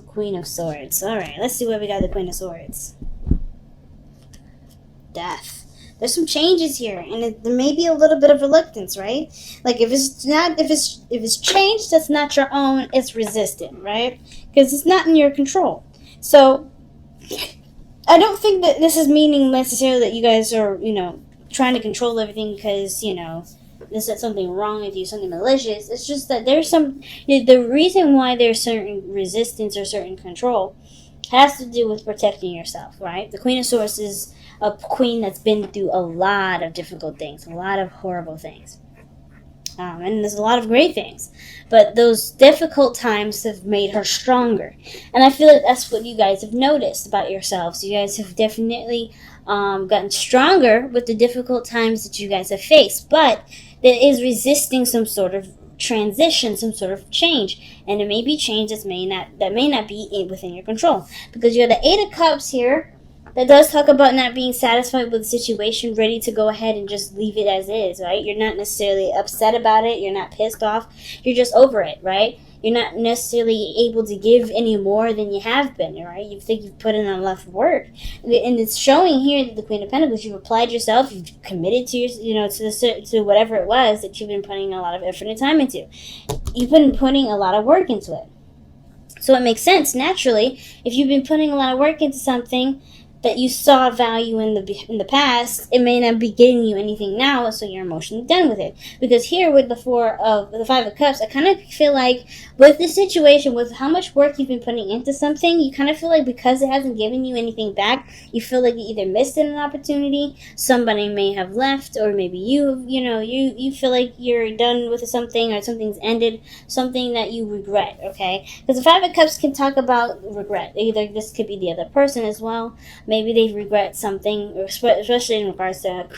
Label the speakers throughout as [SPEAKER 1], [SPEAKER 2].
[SPEAKER 1] Queen of Swords. Alright, let's see what we got the Queen of Swords. Death. There's some changes here, and there may be a little bit of reluctance, right? Like if it's change that's not your own, it's resistant, right? Because it's not in your control. So I don't think that this is meaning necessarily that you guys are, trying to control everything because, there's something wrong with you, something malicious. It's just that there's the reason why there's certain resistance or certain control has to do with protecting yourself, right? The Queen of Swords is a queen that's been through a lot of difficult things, a lot of horrible things. And there's a lot of great things. But those difficult times have made her stronger. And I feel like that's what you guys have noticed about yourselves. You guys have definitely gotten stronger with the difficult times that you guys have faced. But there is resisting some sort of transition, some sort of change. And it may be change that may not be within your control. Because you have the Eight of Cups here. That does talk about not being satisfied with the situation, ready to go ahead and just leave it as is, right? You're not necessarily upset about it. You're not pissed off. You're just over it, right? You're not necessarily able to give any more than you have been, right? You think you've put in a lot of work. And it's showing here that the Queen of Pentacles, you've applied yourself, you've committed to to whatever it was that you've been putting a lot of effort and time into. You've been putting a lot of work into it. So it makes sense, naturally, if you've been putting a lot of work into something that you saw value in the past, it may not be getting you anything now, so you're emotionally done with it. Because here with the Five of Cups, I kind of feel like with this situation, with how much work you've been putting into something, you kind of feel like because it hasn't given you anything back, you feel like you either missed an opportunity, somebody may have left, or maybe you feel like you're done with something, or something's ended, something that you regret, okay? Because the Five of Cups can talk about regret. Either this could be the other person as well. Maybe they regret something, especially in regards to,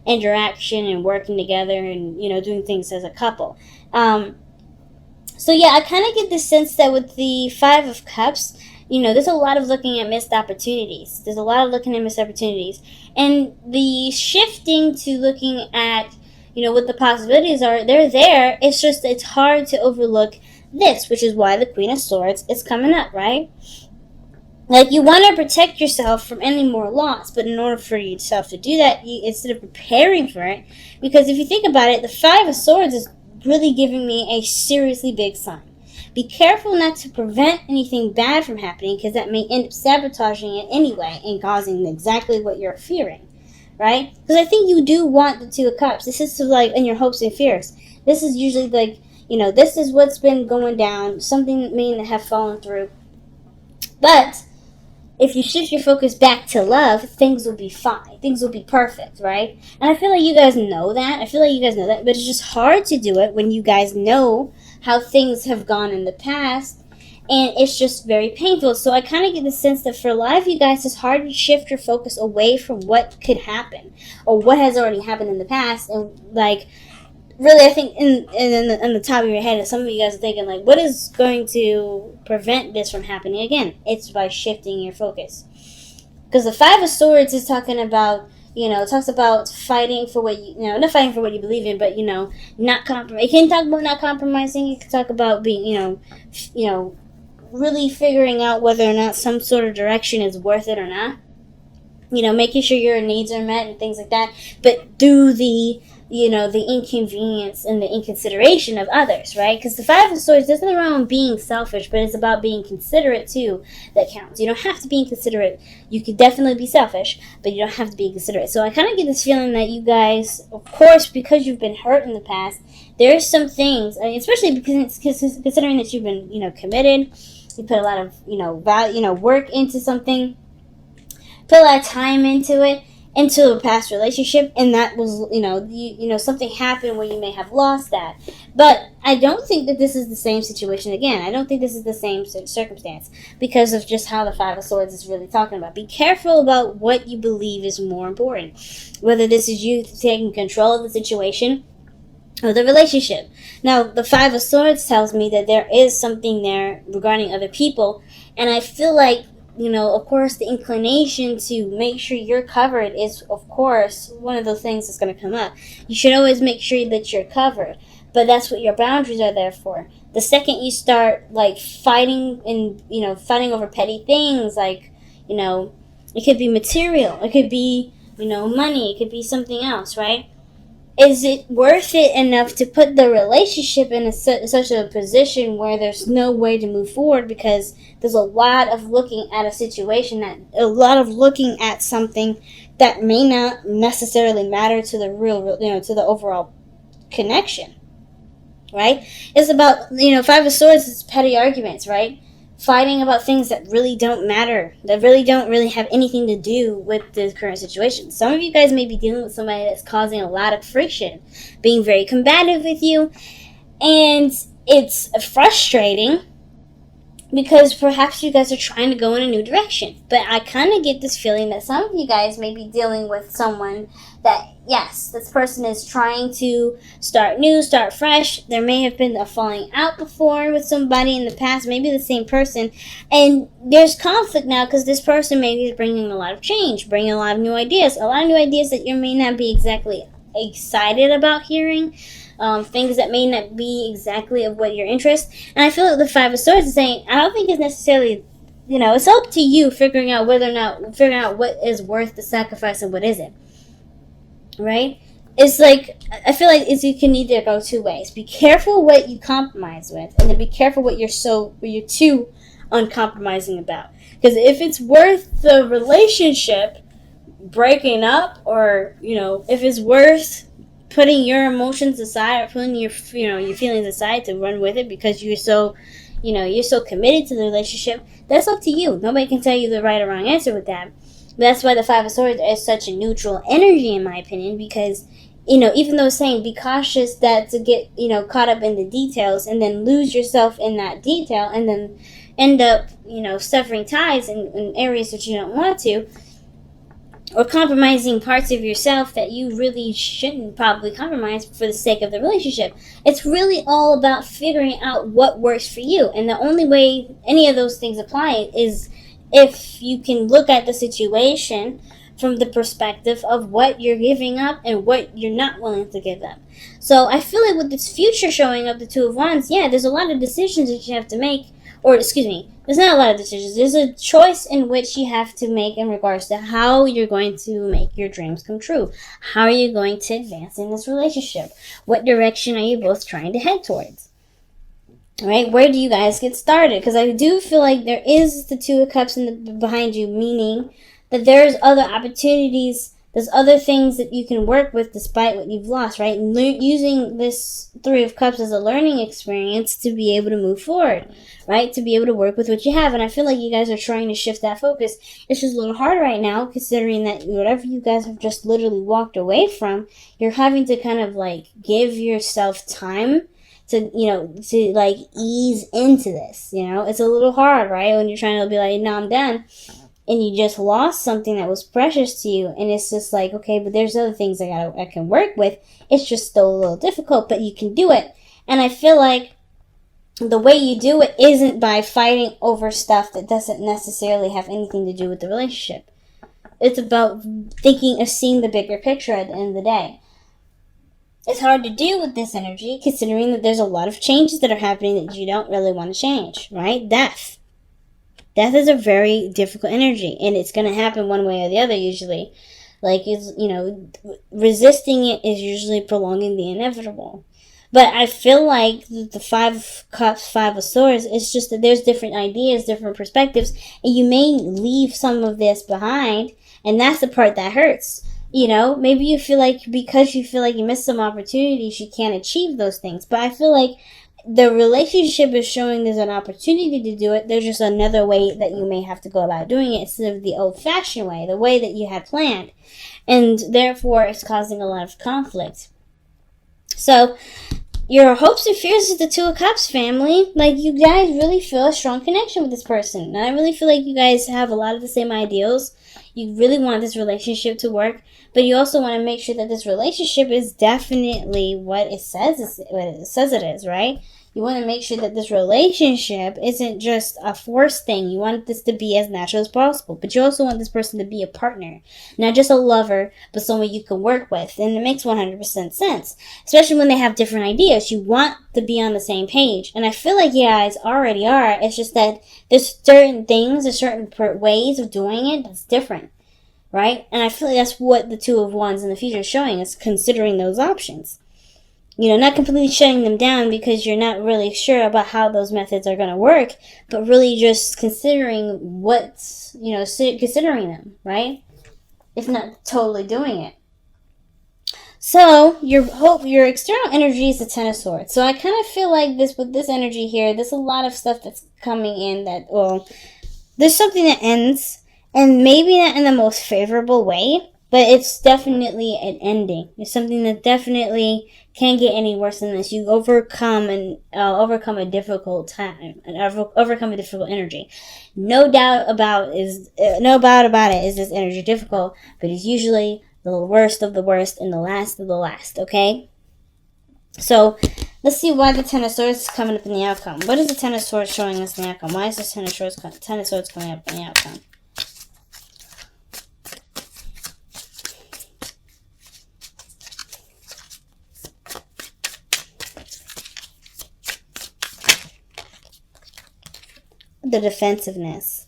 [SPEAKER 1] interaction and working together and, doing things as a couple. So yeah, I kind of get the sense that with the Five of Cups, there's a lot of looking at missed opportunities. There's a lot of looking at missed opportunities. And the shifting to looking at, what the possibilities are, they're there. It's just, it's hard to overlook this, which is why the Queen of Swords is coming up, right? Like, you want to protect yourself from any more loss, but in order for yourself to do that, instead of preparing for it, because if you think about it, the Five of Swords is really giving me a seriously big sign. Be careful not to prevent anything bad from happening, because that may end up sabotaging it anyway and causing exactly what you're fearing, right? Because I think you do want the Two of Cups. This is like in your hopes and fears. This is usually like, this is what's been going down. Something may have fallen through. But if you shift your focus back to love, things will be fine. Things will be perfect, right? And I feel like you guys know that. But it's just hard to do it when you guys know how things have gone in the past. And it's just very painful. So I kind of get the sense that for a lot of you guys, it's hard to shift your focus away from what could happen or what has already happened in the past. And like, really, I think in the top of your head, some of you guys are thinking, like, what is going to prevent this from happening again? It's by shifting your focus. Because the Five of Swords is talking about, it talks about fighting for what not fighting for what you believe in, but, not compromise. It can talk about not compromising. It can talk about being, really figuring out whether or not some sort of direction is worth it or not. Making sure your needs are met and things like that. But do the inconvenience and the inconsideration of others, right? Because the Five of Swords isn't around being selfish, but it's about being considerate too that counts. You don't have to be inconsiderate. You could definitely be selfish, but you don't have to be inconsiderate. So I kind of get this feeling that you guys, of course, because you've been hurt in the past, there's some things, especially because considering that you've been, committed, you put a lot of, value, work into something, put a lot of time into it, into a past relationship, and that was, something happened where you may have lost that. But I don't think that this is the same situation again. I don't think this is the same circumstance because of just how the Five of Swords is really talking about. Be careful about what you believe is more important, whether this is you taking control of the situation or the relationship. Now, the Five of Swords tells me that there is something there regarding other people, and I feel like, of course, the inclination to make sure you're covered is, of course, one of those things that's going to come up. You should always make sure that you're covered, but that's what your boundaries are there for. The second you start like fighting and fighting over petty things, like it could be material, it could be money, it could be something else, right? Is it worth it enough to put the relationship in such a position where there's no way to move forward, because there's a lot of looking at a situation, a lot of looking at something that may not necessarily matter to the to the overall connection, right? It's about, Five of Swords is petty arguments, right? Fighting about things that really don't matter, that really don't really have anything to do with the current situation. Some of you guys may be dealing with somebody that's causing a lot of friction, being very combative with you, and it's frustrating because perhaps you guys are trying to go in a new direction. But I kind of get this feeling that some of you guys may be dealing with someone that, yes, this person is trying to start new, start fresh. There may have been a falling out before with somebody in the past, maybe the same person. And there's conflict now because this person may be bringing a lot of change, bringing a lot of new ideas that you may not be exactly excited about hearing. Things that may not be exactly of what your interest. And I feel like the Five of Swords is saying, I don't think it's necessarily, it's up to you figuring out what is worth the sacrifice and what isn't. Right? It's like, I feel like you can either go two ways. Be careful what you compromise with, and then be careful what you're too uncompromising about. Because if it's worth the relationship breaking up, or, if it's worth putting your emotions aside, or putting your feelings aside to run with it because you're so committed to the relationship, that's up to you. Nobody can tell you the right or wrong answer with that. But that's why the Five of Swords is such a neutral energy, in my opinion, because even though it's saying be cautious that to get caught up in the details and then lose yourself in that detail and then end up severing ties in areas that you don't want to, or compromising parts of yourself that you really shouldn't probably compromise for the sake of the relationship. It's really all about figuring out what works for you. And the only way any of those things apply is if you can look at the situation from the perspective of what you're giving up and what you're not willing to give up. So I feel like with this future showing up, the Two of Wands, there's a lot of decisions that you have to make. There's not a lot of decisions. There's a choice in which you have to make in regards to how you're going to make your dreams come true. How are you going to advance in this relationship? What direction are you both trying to head towards? All right, where do you guys get started? Because I do feel like there is the Two of Cups behind you, meaning that there's other opportunities. There's other things that you can work with despite what you've lost, right? Using this Three of Cups as a learning experience to be able to move forward, right? To be able to work with what you have. And I feel like you guys are trying to shift that focus. It's just a little hard right now, considering that whatever you guys have just literally walked away from, you're having to kind of like give yourself time to like ease into this. It's a little hard, right? When you're trying to be like, no, I'm done. And you just lost something that was precious to you, and it's just like, okay, but there's other things I can work with. It's just still a little difficult, but you can do it. And I feel like the way you do it isn't by fighting over stuff that doesn't necessarily have anything to do with the relationship. It's about seeing the bigger picture at the end of the day. It's hard to do with this energy, considering that there's a lot of changes that are happening that you don't really want to change, right? Death is a very difficult energy, and it's going to happen one way or the other usually. Like, resisting it is usually prolonging the inevitable. But I feel like the Five of Cups, Five of Swords, it's just that there's different ideas, different perspectives, and you may leave some of this behind, and that's the part that hurts. Maybe you feel like because you feel like you missed some opportunities, you can't achieve those things. But I feel like the relationship is showing there's an opportunity to do it. There's just another way that you may have to go about doing it instead of the old-fashioned way, the way that you had planned. And therefore, it's causing a lot of conflict. So, your hopes and fears is the Two of Cups, family. Like, you guys really feel a strong connection with this person. And I really feel like you guys have a lot of the same ideals. You really want this relationship to work, but you also want to make sure that this relationship is definitely what it says it is, right? You want to make sure that this relationship isn't just a forced thing. You want this to be as natural as possible. But you also want this person to be a partner. Not just a lover, but someone you can work with. And it makes 100% sense. Especially when they have different ideas. You want to be on the same page. And I feel like you guys already are. It's just that there's certain things, there's certain ways of doing it that's different. Right? And I feel like that's what the Two of Wands in the future is showing us, considering those options. You know, not completely shutting them down because you're not really sure about how those methods are going to work, but really just considering what's, you know, considering them, right? If not totally doing it. So, your external energy is the Ten of Swords. So I kind of feel like this, with this energy here, there's a lot of stuff that's coming in that, well, there's something that ends, and maybe not in the most favorable way, but it's definitely an ending. It's something that definitely can't get any worse than this. You overcome a difficult time and overcome a difficult energy. No doubt about it. Is this energy difficult? But it's usually the worst of the worst and the last of the last. Okay. So let's see why the Ten of Swords is coming up in the outcome. What is the Ten of Swords showing us in the outcome? Why is this Ten of Swords coming up in the outcome? The defensiveness,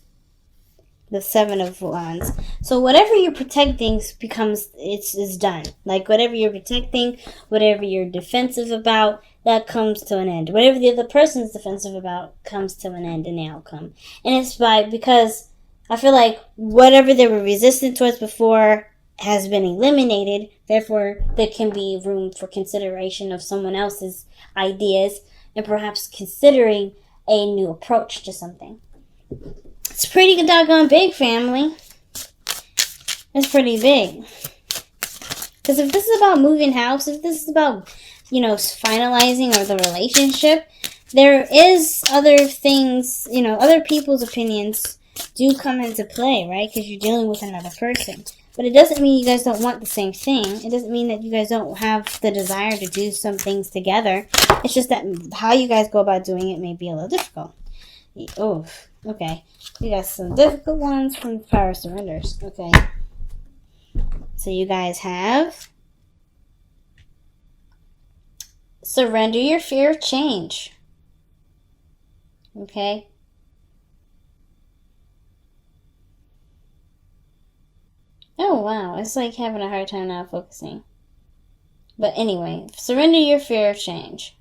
[SPEAKER 1] the Seven of Wands. So whatever you're protecting is done. Like whatever you're protecting, whatever you're defensive about, that comes to an end. Whatever the other person's defensive about comes to an end in the outcome. And it's because I feel like whatever they were resistant towards before has been eliminated. Therefore, there can be room for consideration of someone else's ideas and perhaps considering a new approach to something. It's pretty doggone big, family. It's pretty big. Because if this is about moving house, if this is about, you know, finalizing or the relationship, there is other things, you know, other people's opinions do come into play, right? Because you're dealing with another person. But it doesn't mean you guys don't want the same thing. It doesn't mean that you guys don't have the desire to do some things together. It's just that how you guys go about doing it may be a little difficult. Oh, okay. We got some difficult ones from the Power of Surrenders. Okay. So you guys have surrender your fear of change. Okay. Oh, wow. It's like having a hard time now focusing. But anyway, surrender your fear of change.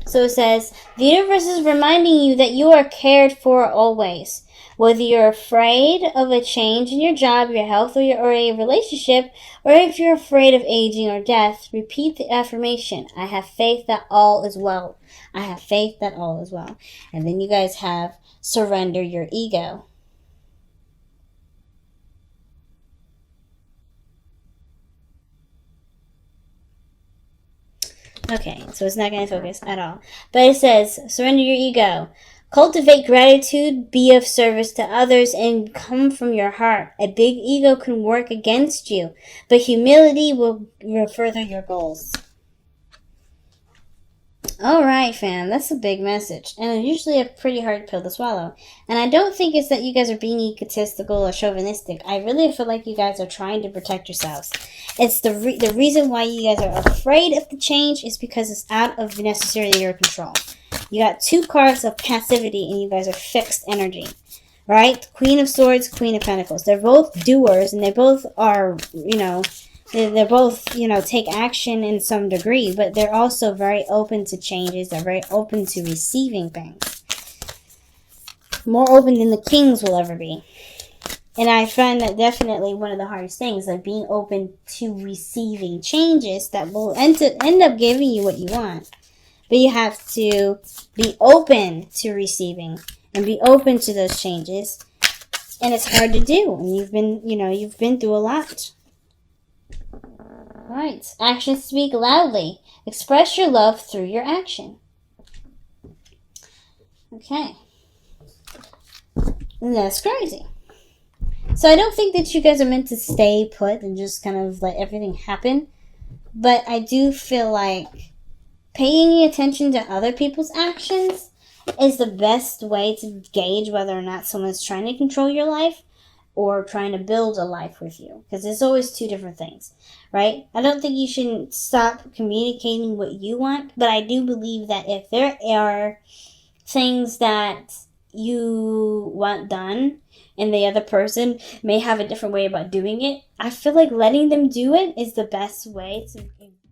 [SPEAKER 1] So it says, the universe is reminding you that you are cared for always. Whether you're afraid of a change in your job, your health, or a relationship, or if you're afraid of aging or death, repeat the affirmation, I have faith that all is well. I have faith that all is well. And then you guys have surrender your ego. Okay, so it's not going to focus at all. But it says, surrender your ego. Cultivate gratitude, be of service to others, and come from your heart. A big ego can work against you, but humility will further your goals. Alright, fam, that's a big message, and it's usually a pretty hard pill to swallow. And I don't think it's that you guys are being egotistical or chauvinistic. I really feel like you guys are trying to protect yourselves. It's the reason why you guys are afraid of the change is because it's out of necessarily your control. You got two cards of passivity, and you guys are fixed energy. Right? Queen of Swords, Queen of Pentacles. They're both doers, and they both are, you know, they're both, you know, take action in some degree, but they're also very open to changes. They're very open to receiving things. More open than the kings will ever be. And I find that definitely one of the hardest things, like being open to receiving changes that will end up giving you what you want. But you have to be open to receiving and be open to those changes. And it's hard to do. And you've been through a lot. Right. Actions speak loudly. Express your love through your action. Okay. And that's crazy. So I don't think that you guys are meant to stay put and just kind of let everything happen. But I do feel like paying attention to other people's actions is the best way to gauge whether or not someone's trying to control your life or trying to build a life with you. Because there's always two different things, right? I don't think you should stop communicating what you want, but I do believe that if there are things that you want done and the other person may have a different way about doing it, I feel like letting them do it is the best way to